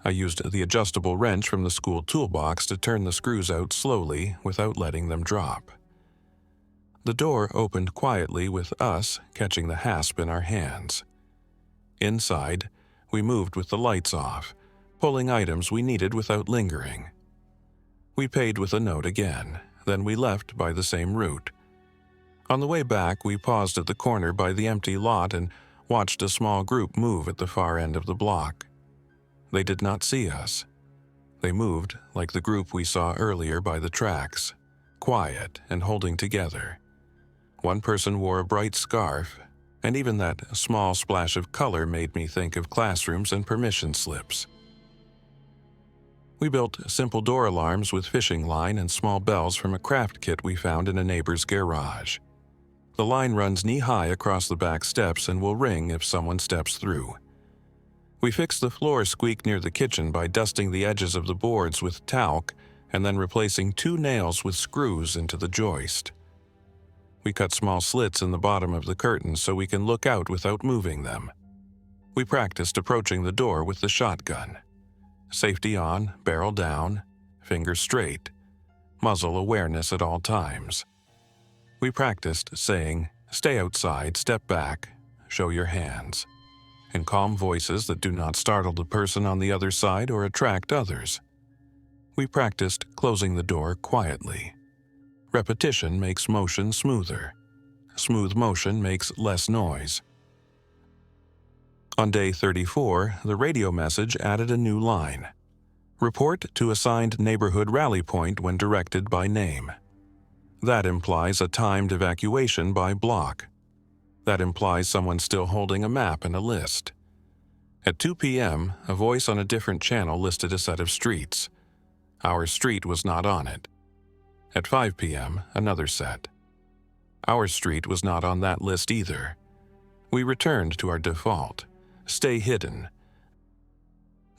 Speaker 1: I used the adjustable wrench from the school toolbox to turn the screws out slowly without letting them drop. The door opened quietly with us catching the hasp in our hands. Inside, we moved with the lights off, pulling items we needed without lingering. We paid with a note again, then we left by the same route. On the way back, we paused at the corner by the empty lot and watched a small group move at the far end of the block. They did not see us. They moved like the group we saw earlier by the tracks, quiet and holding together. One person wore a bright scarf, and even that small splash of color made me think of classrooms and permission slips. We built simple door alarms with fishing line and small bells from a craft kit we found in a neighbor's garage. The line runs knee-high across the back steps and will ring if someone steps through. We fixed the floor squeak near the kitchen by dusting the edges of the boards with talc and then replacing 2 nails with screws into the joist. We cut small slits in the bottom of the curtains so we can look out without moving them. We practiced approaching the door with the shotgun. Safety on, barrel down, fingers straight, muzzle awareness at all times. We practiced saying, "Stay outside, step back, show your hands." and calm voices that do not startle the person on the other side or attract others. We practiced closing the door quietly. Repetition makes motion smoother. Smooth motion makes less noise. On day 34, the radio message added a new line. Report to assigned neighborhood rally point when directed by name. That implies a timed evacuation by block. That implies someone still holding a map and a list. At 2 p.m., a voice on a different channel listed a set of streets. Our street was not on it. At 5 p.m., another set. Our street was not on that list either. We returned to our default. Stay hidden.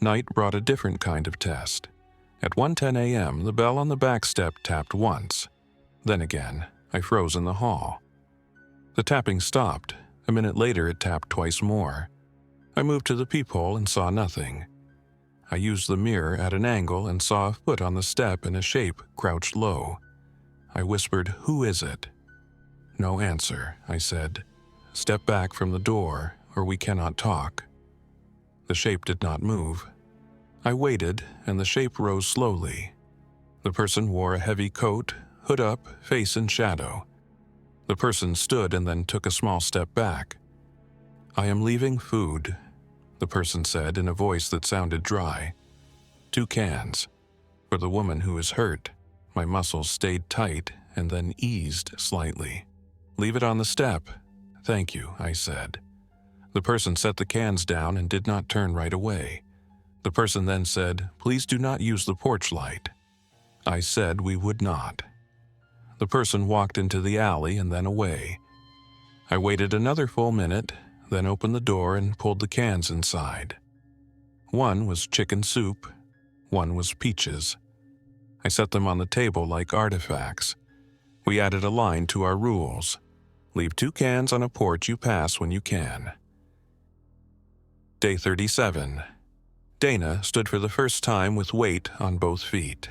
Speaker 1: Night brought a different kind of test. At 1:10 a.m., the bell on the back step tapped once. Then again, I froze in the hall. The tapping stopped. A minute later, it tapped twice more. I moved to the peephole and saw nothing. I used the mirror at an angle and saw a foot on the step and a shape crouched low. I whispered, "Who is it?" "No answer," I said. "Step back from the door, or we cannot talk." The shape did not move. I waited, and the shape rose slowly. The person wore a heavy coat, hood up, face in shadow. The person stood and then took a small step back. "I am leaving food," the person said in a voice that sounded dry. "2 cans. For the woman who is hurt." My muscles stayed tight and then eased slightly. "Leave it on the step." "Thank you," I said. The person set the cans down and did not turn right away. The person then said, "Please do not use the porch light." I said we would not. The person walked into the alley and then away. I waited another full minute, then opened the door and pulled the cans inside. One was chicken soup, one was peaches. I set them on the table like artifacts. We added a line to our rules. Leave 2 cans on a porch you pass when you can. Day 37. Dana stood for the first time with weight on both feet.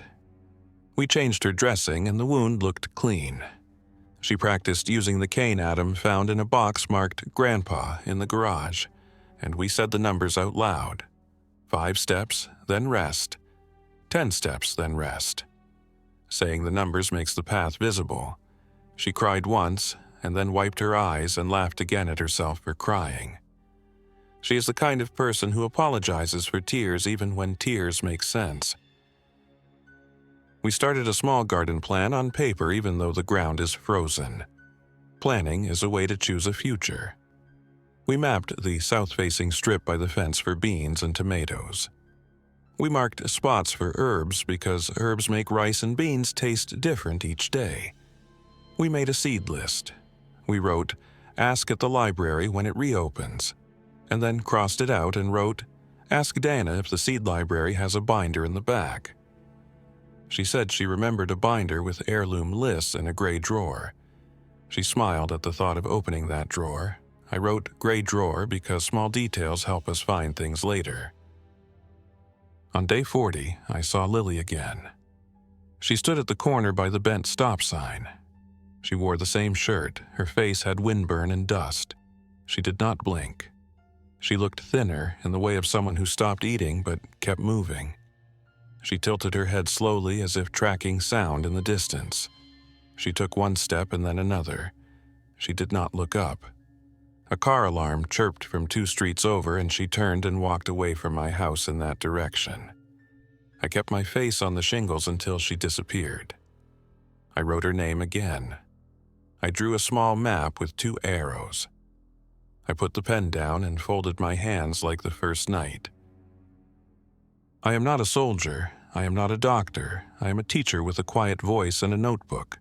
Speaker 1: We changed her dressing and the wound looked clean. She practiced using the cane Adam found in a box marked Grandpa in the garage, and we said the numbers out loud. 5 steps, then rest. 10 steps, then rest. Saying the numbers makes the path visible. She cried once, and then wiped her eyes and laughed again at herself for crying. She is the kind of person who apologizes for tears even when tears make sense. We started a small garden plan on paper even though the ground is frozen. Planning is a way to choose a future. We mapped the south-facing strip by the fence for beans and tomatoes. We marked spots for herbs because herbs make rice and beans taste different each day. We made a seed list. We wrote, "Ask at the library when it reopens," and then crossed it out and wrote, "Ask Dana if the seed library has a binder in the back." She said she remembered a binder with heirloom lists in a gray drawer. She smiled at the thought of opening that drawer. I wrote gray drawer because small details help us find things later. On day 40, I saw Lily again. She stood at the corner by the bent stop sign. She wore the same shirt. Her face had windburn and dust. She did not blink. She looked thinner in the way of someone who stopped eating but kept moving. She tilted her head slowly as if tracking sound in the distance. She took 1 step and then another. She did not look up. A car alarm chirped from 2 streets over and she turned and walked away from my house in that direction. I kept my face on the shingles until she disappeared. I wrote her name again. I drew a small map with 2 arrows. I put the pen down and folded my hands like the first night. I am not a soldier, I am not a doctor, I am a teacher with a quiet voice and a notebook.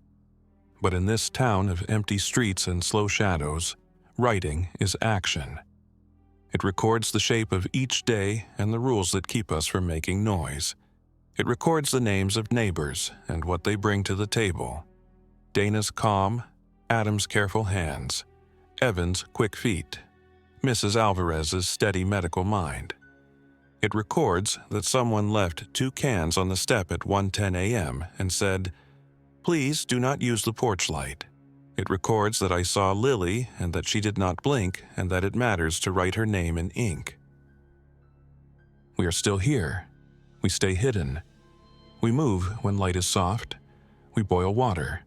Speaker 1: But in this town of empty streets and slow shadows, writing is action. It records the shape of each day and the rules that keep us from making noise. It records the names of neighbors and what they bring to the table. Dana's calm, Adam's careful hands, Evan's quick feet, Mrs. Alvarez's steady medical mind. It records that someone left 2 cans on the step at 1:10 a.m. and said, "Please do not use the porch light," It records that I saw Lily and that she did not blink and that it matters to write her name in ink. We are still here. We stay hidden. We move when light is soft. We boil water.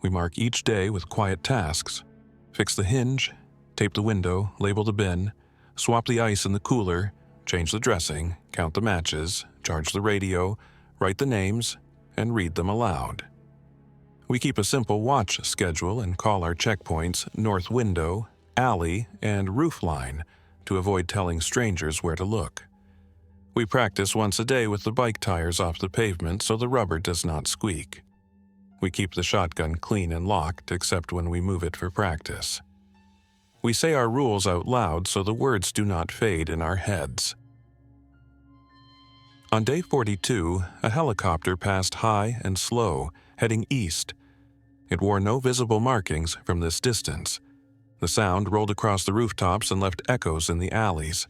Speaker 1: We mark each day with quiet tasks. Fix the hinge, tape the window, label the bin, swap the ice in the cooler, change the dressing, count the matches, charge the radio, write the names, and read them aloud. We keep a simple watch schedule and call our checkpoints north window, alley, and roof line to avoid telling strangers where to look. We practice once a day with the bike tires off the pavement so the rubber does not squeak. We keep the shotgun clean and locked except when we move it for practice. We say our rules out loud so the words do not fade in our heads. On day 42, a helicopter passed high and slow, heading east. It wore no visible markings from this distance. The sound rolled across the rooftops and left echoes in the alleys.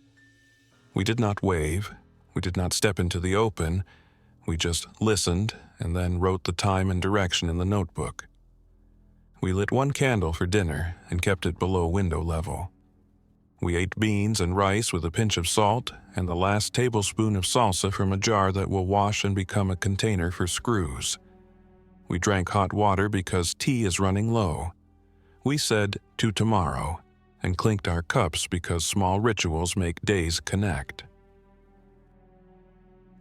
Speaker 1: We did not wave. We did not step into the open. We just listened and then wrote the time and direction in the notebook. We lit one candle for dinner and kept it below window level. We ate beans and rice with a pinch of salt and the last tablespoon of salsa from a jar that will wash and become a container for screws. We drank hot water because tea is running low. We said, "to tomorrow," and clinked our cups because small rituals make days connect.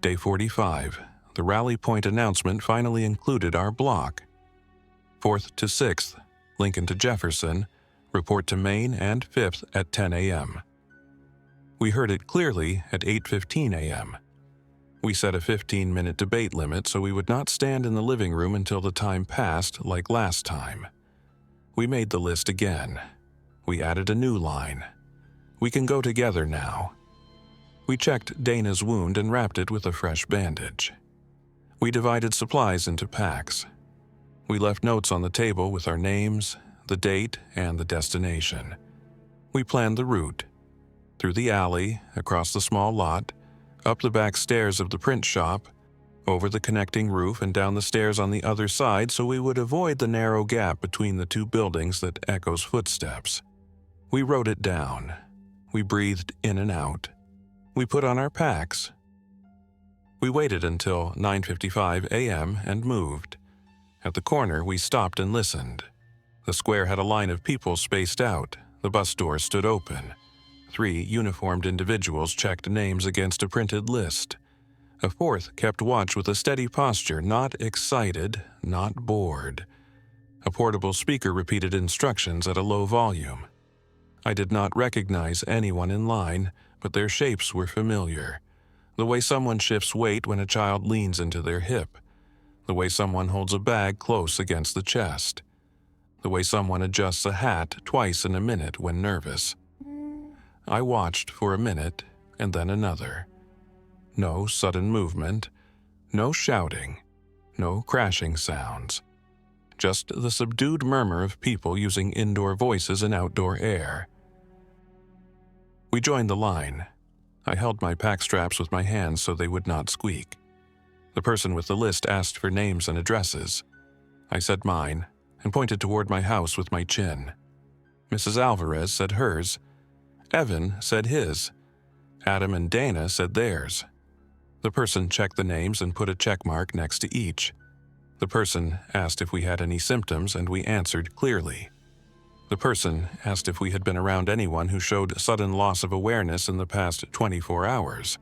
Speaker 1: Day 45. The rally point announcement finally included our block. 4th to 6th, Lincoln to Jefferson, report to Main and 5th at 10 a.m. We heard it clearly at 8:15 a.m. We set a 15-minute debate limit so we would not stand in the living room until the time passed like last time. We made the list again. We added a new line. We can go together now. We checked Dana's wound and wrapped it with a fresh bandage. We divided supplies into packs. We left notes on the table with our names, the date, and the destination. We planned the route. Through the alley, across the small lot, up the back stairs of the print shop, over the connecting roof and down the stairs on the other side so we would avoid the narrow gap between the two buildings that echoes footsteps. We wrote it down. We breathed in and out. We put on our packs. We waited until 9:55 a.m. and moved. At the corner, we stopped and listened. The square had a line of people spaced out. The bus door stood open. 3 uniformed individuals checked names against a printed list. A 4th kept watch with a steady posture, not excited, not bored. A portable speaker repeated instructions at a low volume. I did not recognize anyone in line, but their shapes were familiar. The way someone shifts weight when a child leans into their hip. The way someone holds a bag close against the chest. The way someone adjusts a hat twice in a minute when nervous. I watched for a minute and then another. No sudden movement, no shouting, no crashing sounds. Just the subdued murmur of people using indoor voices and outdoor air. We joined the line. I held my pack straps with my hands so they would not squeak. The person with the list asked for names and addresses. I said mine and pointed toward my house with my chin. Mrs. Alvarez said hers. Evan said his. Adam and Dana said theirs. The person checked the names and put a check mark next to each. The person asked if we had any symptoms and we answered clearly. The person asked if we had been around anyone who showed sudden loss of awareness in the past 24 hours.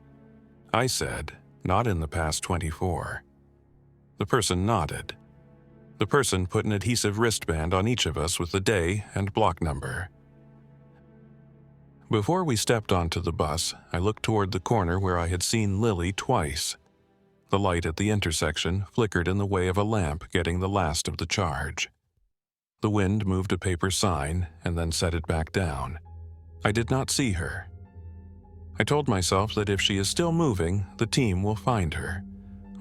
Speaker 1: I said, not in the past 24. The person nodded. The person put an adhesive wristband on each of us with the day and block number. Before we stepped onto the bus, I looked toward the corner where I had seen Lily twice. The light at the intersection flickered in the way of a lamp getting the last of the charge. The wind moved a paper sign and then set it back down. I did not see her. I told myself that if she is still moving, the team will find her.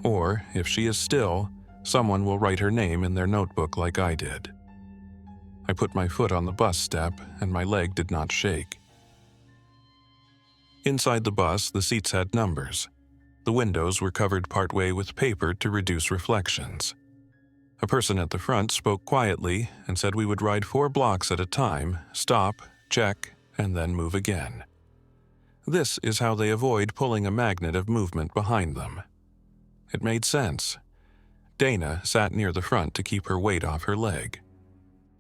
Speaker 1: Or, if she is still, someone will write her name in their notebook like I did. I put my foot on the bus step and my leg did not shake. Inside the bus, the seats had numbers. The windows were covered partway with paper to reduce reflections. A person at the front spoke quietly and said we would ride 4 blocks at a time, stop, check, and then move again. This is how they avoid pulling a magnet of movement behind them. It made sense. Dana sat near the front to keep her weight off her leg.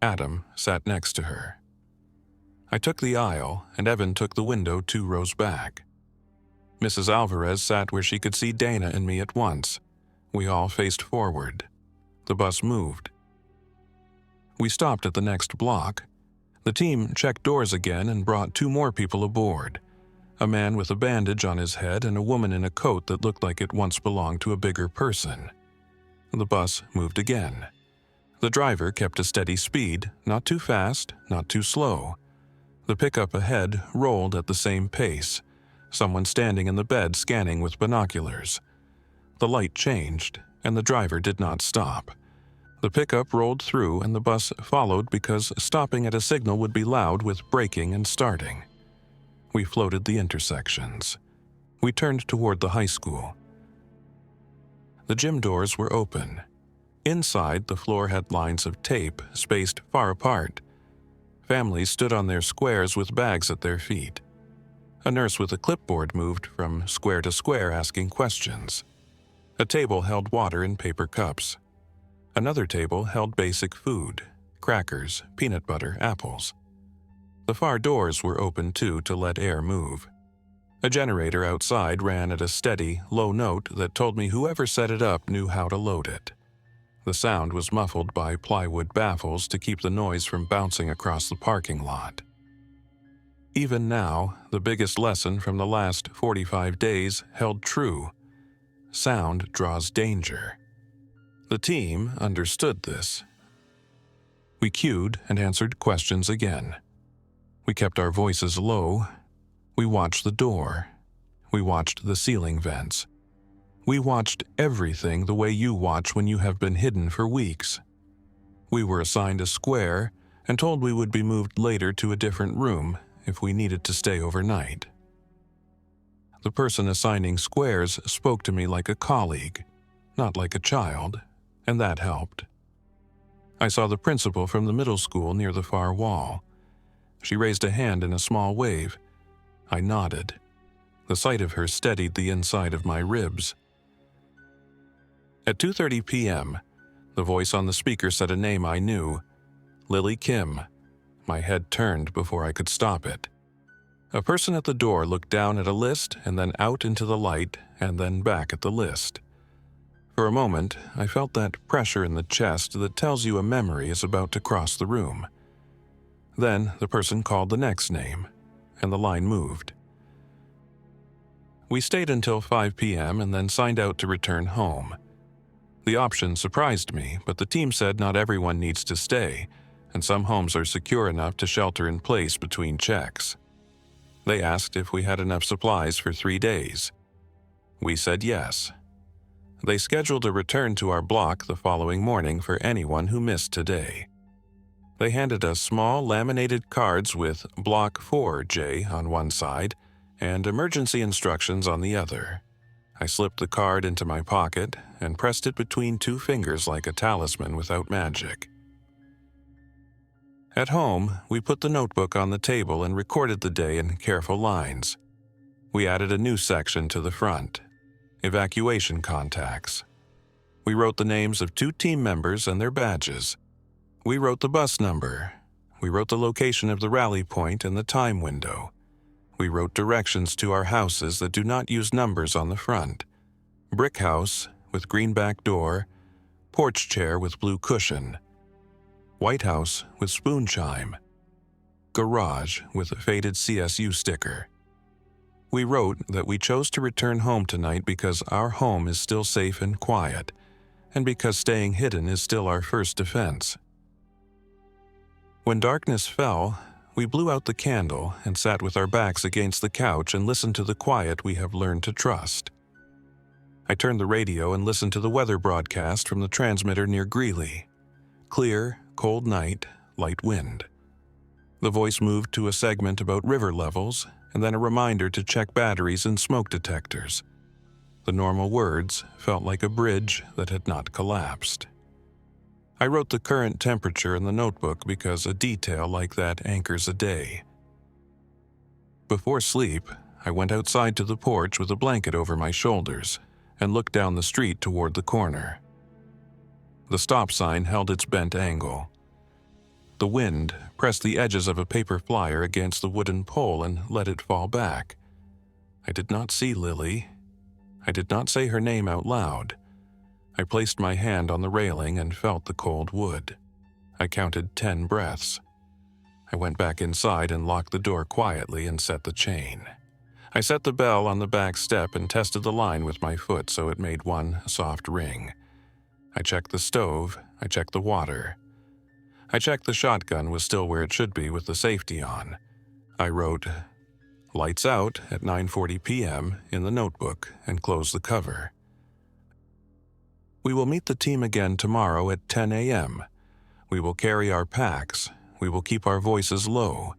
Speaker 1: Adam sat next to her. I took the aisle, and Evan took the window 2 rows back. Mrs. Alvarez sat where she could see Dana and me at once. We all faced forward. The bus moved. We stopped at the next block. The team checked doors again and brought 2 more people aboard. A man with a bandage on his head and a woman in a coat that looked like it once belonged to a bigger person. The bus moved again. The driver kept a steady speed, not too fast, not too slow. The pickup ahead rolled at the same pace, someone standing in the bed scanning with binoculars. The light changed, and the driver did not stop. The pickup rolled through and the bus followed because stopping at a signal would be loud with braking and starting. We floated the intersections. We turned toward the high school. The gym doors were open. Inside, the floor had lines of tape spaced far apart. Families stood on their squares with bags at their feet. A nurse with a clipboard moved from square to square asking questions. A table held water in paper cups. Another table held basic food, crackers, peanut butter, apples. The far doors were open too to let air move. A generator outside ran at a steady, low note that told me whoever set it up knew how to load it. The sound was muffled by plywood baffles to keep the noise from bouncing across the parking lot. Even now, the biggest lesson from the last 45 days held true. Sound draws danger. The team understood this. We queued and answered questions again. We kept our voices low. We watched the door. We watched the ceiling vents. We watched everything the way you watch when you have been hidden for weeks. We were assigned a square and told we would be moved later to a different room if we needed to stay overnight. The person assigning squares spoke to me like a colleague, not like a child, and that helped. I saw the principal from the middle school near the far wall. She raised a hand in a small wave. I nodded. The sight of her steadied the inside of my ribs. At 2:30 p.m., the voice on the speaker said a name I knew, Lily Kim. My head turned before I could stop it. A person at the door looked down at a list and then out into the light and then back at the list. For a moment, I felt that pressure in the chest that tells you a memory is about to cross the room. Then the person called the next name, and the line moved. We stayed until 5 p.m. and then signed out to return home. The option surprised me, but the team said not everyone needs to stay, and some homes are secure enough to shelter in place between checks. They asked if we had enough supplies for 3 days. We said yes. They scheduled a return to our block the following morning for anyone who missed today. They handed us small laminated cards with Block 4J on one side and emergency instructions on the other. I slipped the card into my pocket and pressed it between 2 fingers like a talisman without magic. At home, we put the notebook on the table and recorded the day in careful lines. We added a new section to the front, evacuation contacts. We wrote the names of 2 team members and their badges. We wrote the bus number. We wrote the location of the rally point and the time window. We wrote directions to our houses that do not use numbers on the front. Brick house with green back door, porch chair with blue cushion, White House with spoon chime, garage with a faded CSU sticker. We wrote that we chose to return home tonight because our home is still safe and quiet, and because staying hidden is still our first defense. When darkness fell, we blew out the candle and sat with our backs against the couch and listened to the quiet we have learned to trust. I turned the radio and listened to the weather broadcast from the transmitter near Greeley. Clear, cold night, light wind. The voice moved to a segment about river levels and then a reminder to check batteries and smoke detectors. The normal words felt like a bridge that had not collapsed. I wrote the current temperature in the notebook because a detail like that anchors a day. Before sleep, I went outside to the porch with a blanket over my shoulders and looked down the street toward the corner. The stop sign held its bent angle. The wind pressed the edges of a paper flyer against the wooden pole and let it fall back. I did not see Lily. I did not say her name out loud. I placed my hand on the railing and felt the cold wood. I counted 10 breaths. I went back inside and locked the door quietly and set the chain. I set the bell on the back step and tested the line with my foot so it made one soft ring. I checked the stove. I checked the water. I checked the shotgun was still where it should be with the safety on. I wrote, "Lights out" at 9:40 p.m. in the notebook and closed the cover. We will meet the team again tomorrow at 10 a.m. We will carry our packs. We will keep our voices low.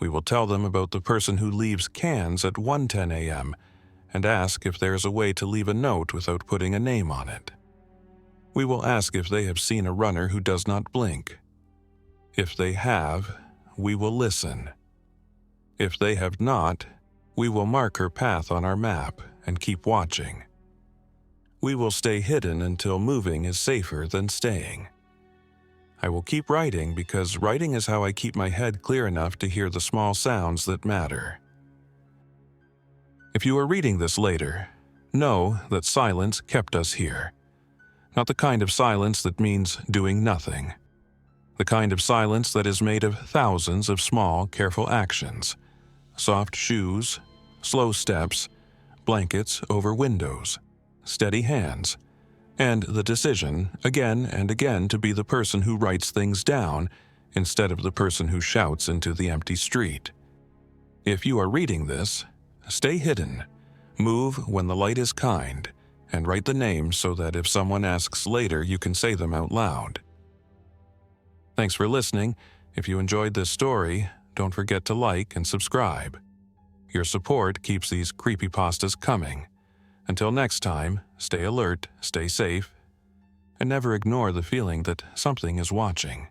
Speaker 1: We will tell them about the person who leaves cans at 1:10 a.m. and ask if there is a way to leave a note without putting a name on it. We will ask if they have seen a runner who does not blink. If they have, we will listen. If they have not, we will mark her path on our map and keep watching. We will stay hidden until moving is safer than staying. I will keep writing because writing is how I keep my head clear enough to hear the small sounds that matter. If you are reading this later, know that silence kept us here. Not the kind of silence that means doing nothing. The kind of silence that is made of thousands of small, careful actions. Soft shoes, slow steps, blankets over windows, steady hands, and the decision, again and again, to be the person who writes things down instead of the person who shouts into the empty street. If you are reading this, stay hidden, move when the light is kind, and write the names so that if someone asks later, you can say them out loud. Thanks for listening. If you enjoyed this story, don't forget to like and subscribe. Your support keeps these creepypastas coming. Until next time, stay alert, stay safe, and never ignore the feeling that something is watching.